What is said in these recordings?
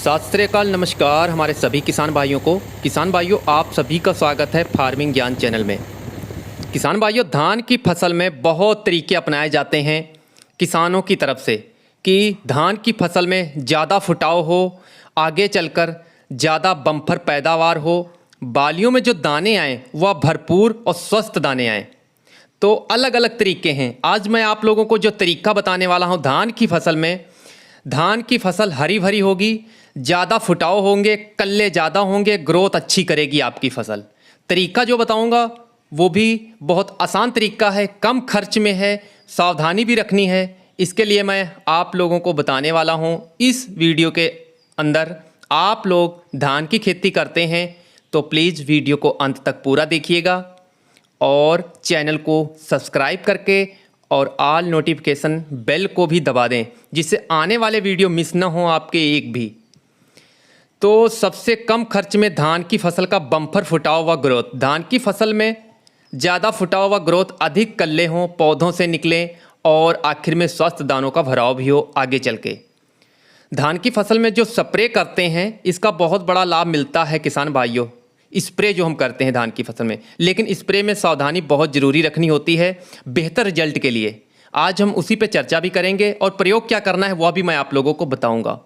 सत श्री अकाल, नमस्कार हमारे सभी किसान भाइयों को। किसान भाइयों, आप सभी का स्वागत है फार्मिंग ज्ञान चैनल में। किसान भाइयों, धान की फसल में बहुत तरीके अपनाए जाते हैं किसानों की तरफ से कि धान की फसल में ज़्यादा फुटाव हो, आगे चलकर ज़्यादा बम्पर पैदावार हो, बालियों में जो दाने आएँ वह भरपूर और स्वस्थ दाने आएँ। तो अलग अलग तरीके हैं। आज मैं आप लोगों को जो तरीका बताने वाला हूँ, धान की फसल में, धान की फसल हरी भरी होगी, ज़्यादा फुटाव होंगे, कल्ले ज़्यादा होंगे, ग्रोथ अच्छी करेगी आपकी फसल। तरीका जो बताऊंगा वो भी बहुत आसान तरीका है, कम खर्च में है, सावधानी भी रखनी है। इसके लिए मैं आप लोगों को बताने वाला हूं। इस वीडियो के अंदर आप लोग धान की खेती करते हैं तो प्लीज़ वीडियो को अंत तक पूरा देखिएगा और चैनल को सब्सक्राइब करके और ऑल नोटिफिकेशन बेल को भी दबा दें, जिससे आने वाले वीडियो मिस ना हो आपके एक भी। तो सबसे कम खर्च में धान की फसल का बम्पर फुटाव व ग्रोथ। धान की फसल में ज़्यादा फुटाव व ग्रोथ, अधिक कल्ले हों, पौधों से निकलें और आखिर में स्वस्थ दानों का भराव भी हो आगे चल के। धान की फसल में जो स्प्रे करते हैं इसका बहुत बड़ा लाभ मिलता है किसान भाइयों। स्प्रे जो हम करते हैं धान की फसल में, लेकिन स्प्रे में सावधानी बहुत ज़रूरी रखनी होती है बेहतर रिजल्ट के लिए। आज हम उसी पे चर्चा भी करेंगे और प्रयोग क्या करना है वह भी मैं आप लोगों को बताऊंगा।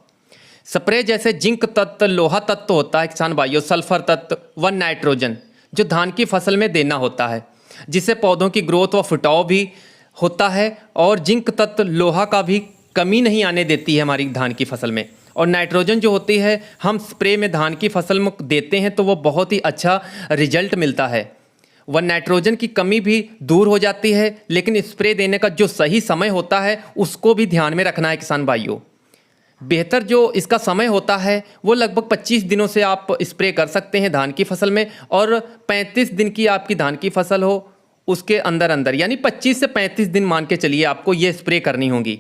स्प्रे जैसे जिंक तत्व, लोहा तत्व होता है किसान भाइयों, सल्फर तत्व व नाइट्रोजन जो धान की फसल में देना होता है, जिससे पौधों की ग्रोथ व फुटाव भी होता है। और जिंक तत्व, लोहा का भी कमी नहीं आने देती है हमारी धान की फसल में। और नाइट्रोजन जो होती है, हम स्प्रे में धान की फसल में देते हैं तो वो बहुत ही अच्छा रिजल्ट मिलता है। वह नाइट्रोजन की कमी भी दूर हो जाती है, लेकिन स्प्रे देने का जो सही समय होता है उसको भी ध्यान में रखना है किसान भाइयों। बेहतर जो इसका समय होता है वो लगभग 25 दिनों से आप स्प्रे कर सकते हैं धान की फसल में, और 35 दिन की आपकी धान की फसल हो उसके अंदर अंदर, यानी 25 से 35 दिन मान के चलिए आपको ये स्प्रे करनी होगी।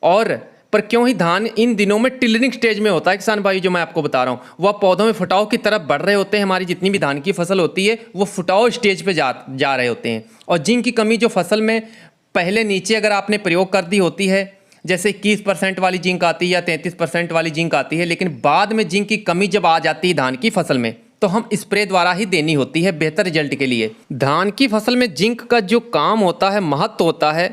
और पर क्यों ही धान इन दिनों में टिलरिंग स्टेज में होता है किसान भाई, जो मैं आपको बता रहा हूँ वह पौधों में फुटाव की तरफ बढ़ रहे होते हैं। हमारी जितनी भी धान की फसल होती है वो फुटाव स्टेज पे जा रहे होते हैं। और जिंक की कमी जो फसल में पहले नीचे अगर आपने प्रयोग कर दी होती है, जैसे 21% वाली जिंक आती है या 33% वाली जिंक आती है, लेकिन बाद में जिंक की कमी जब आ जाती है धान की फसल में तो हम स्प्रे द्वारा ही देनी होती है बेहतर रिजल्ट के लिए। धान की फसल में जिंक का जो काम होता है, महत्व होता है,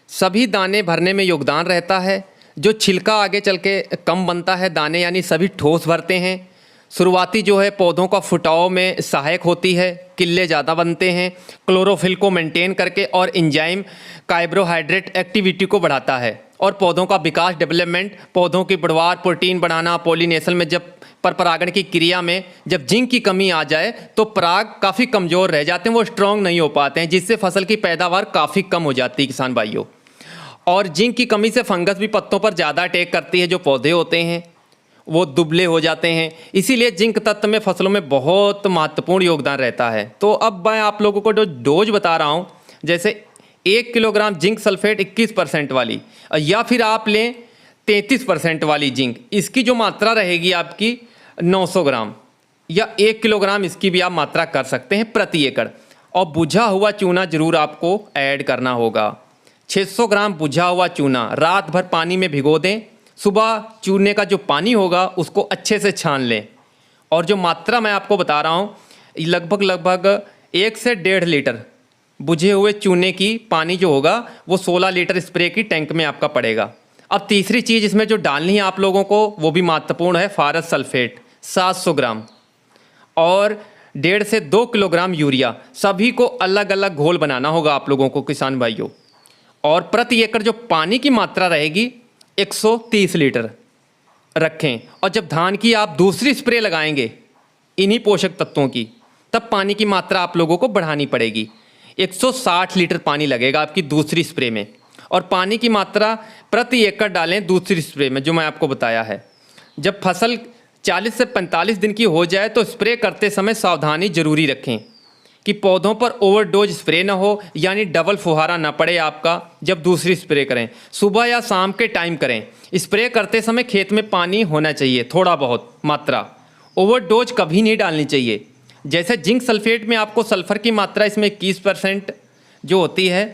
सभी दाने भरने में योगदान रहता है। जो छिलका आगे चल के कम बनता है, दाने यानी सभी ठोस भरते हैं। शुरुआती जो है पौधों का फुटाव में सहायक होती है, किल्ले ज़्यादा बनते हैं, क्लोरोफिल को मेंटेन करके और एंजाइम कार्बोहाइड्रेट एक्टिविटी को बढ़ाता है। और पौधों का विकास, डेवलपमेंट, पौधों की बढ़वार, प्रोटीन बढ़ाना, पॉलिनेशन में जब परागण की क्रिया में जब जिंक की कमी आ जाए तो पराग काफ़ी कमज़ोर रह जाते हैं, वो स्ट्रॉन्ग नहीं हो पाते हैं, जिससे फसल की पैदावार काफ़ी कम हो जाती है किसान भाइयों। और जिंक की कमी से फंगस भी पत्तों पर ज़्यादा अटैक करती है, जो पौधे होते हैं वो दुबले हो जाते हैं। इसीलिए जिंक तत्व में फसलों में बहुत महत्वपूर्ण योगदान रहता है। तो अब मैं आप लोगों को जो डोज बता रहा हूँ, जैसे 1 किलोग्राम जिंक सल्फेट 21% वाली, या फिर आप लें 33% वाली जिंक, इसकी जो मात्रा रहेगी आपकी 900 ग्राम, या 1 किलोग्राम इसकी भी आप मात्रा कर सकते हैं प्रति एकड़। और बुझा हुआ चूना जरूर आपको ऐड करना होगा। 600 ग्राम बुझा हुआ चूना रात भर पानी में भिगो दें, सुबह चूने का जो पानी होगा उसको अच्छे से छान लें। और जो मात्रा मैं आपको बता रहा हूँ, लगभग 1 से 1.5 लीटर बुझे हुए चूने की पानी जो होगा वो 16 लीटर स्प्रे की टैंक में आपका पड़ेगा। अब तीसरी चीज़ इसमें जो डालनी है आप लोगों को वो भी महत्वपूर्ण है, फारस सल्फेट 700 ग्राम और 1.5 से 2 किलोग्राम यूरिया। सभी को अलग अलग घोल बनाना होगा आप लोगों को किसान भाइयों। और प्रति एकड़ जो पानी की मात्रा रहेगी 130 लीटर रखें। और जब धान की आप दूसरी स्प्रे लगाएंगे इन्हीं पोषक तत्वों की, तब पानी की मात्रा आप लोगों को बढ़ानी पड़ेगी। 160 लीटर पानी लगेगा आपकी दूसरी स्प्रे में। और पानी की मात्रा प्रति एकड़ डालें दूसरी स्प्रे में, जो मैं आपको बताया है। जब फसल 40 से 45 दिन की हो जाए तो स्प्रे करते समय सावधानी जरूरी रखें कि पौधों पर ओवरडोज स्प्रे ना हो, यानी डबल फुहारा ना पड़े आपका। जब दूसरी स्प्रे करें सुबह या शाम के टाइम करें। स्प्रे करते समय खेत में पानी होना चाहिए, थोड़ा बहुत मात्रा, ओवरडोज कभी नहीं डालनी चाहिए। जैसे जिंक सल्फेट में आपको सल्फ़र की मात्रा इसमें 21% जो होती है,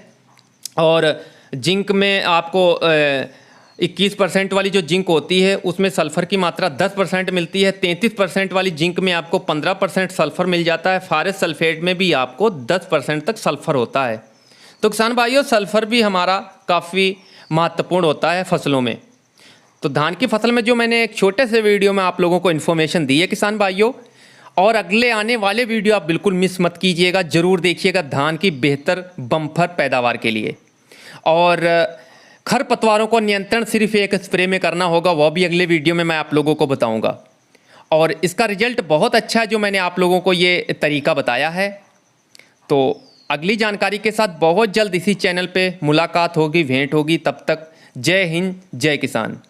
और जिंक में आपको 21% वाली जो जिंक होती है उसमें सल्फ़र की मात्रा 10% मिलती है। 33% वाली जिंक में आपको 15% सल्फ़र मिल जाता है। फारस सल्फेट में भी आपको 10% तक सल्फ़र होता है। तो किसान भाइयों, सल्फ़र भी हमारा काफ़ी महत्वपूर्ण होता है फसलों में। तो धान की फसल में जो मैंने एक छोटे से वीडियो में आप लोगों को इन्फॉर्मेशन दी है किसान भाइयों, और अगले आने वाले वीडियो आप बिल्कुल मिस मत कीजिएगा, ज़रूर देखिएगा धान की बेहतर बम्पर पैदावार के लिए। और खरपतवारों को नियंत्रण सिर्फ एक स्प्रे में करना होगा, वह भी अगले वीडियो में मैं आप लोगों को बताऊंगा। और इसका रिजल्ट बहुत अच्छा है जो मैंने आप लोगों को ये तरीका बताया है। तो अगली जानकारी के साथ बहुत जल्द इसी चैनल पे मुलाकात होगी, भेंट होगी। तब तक जय हिंद, जय किसान।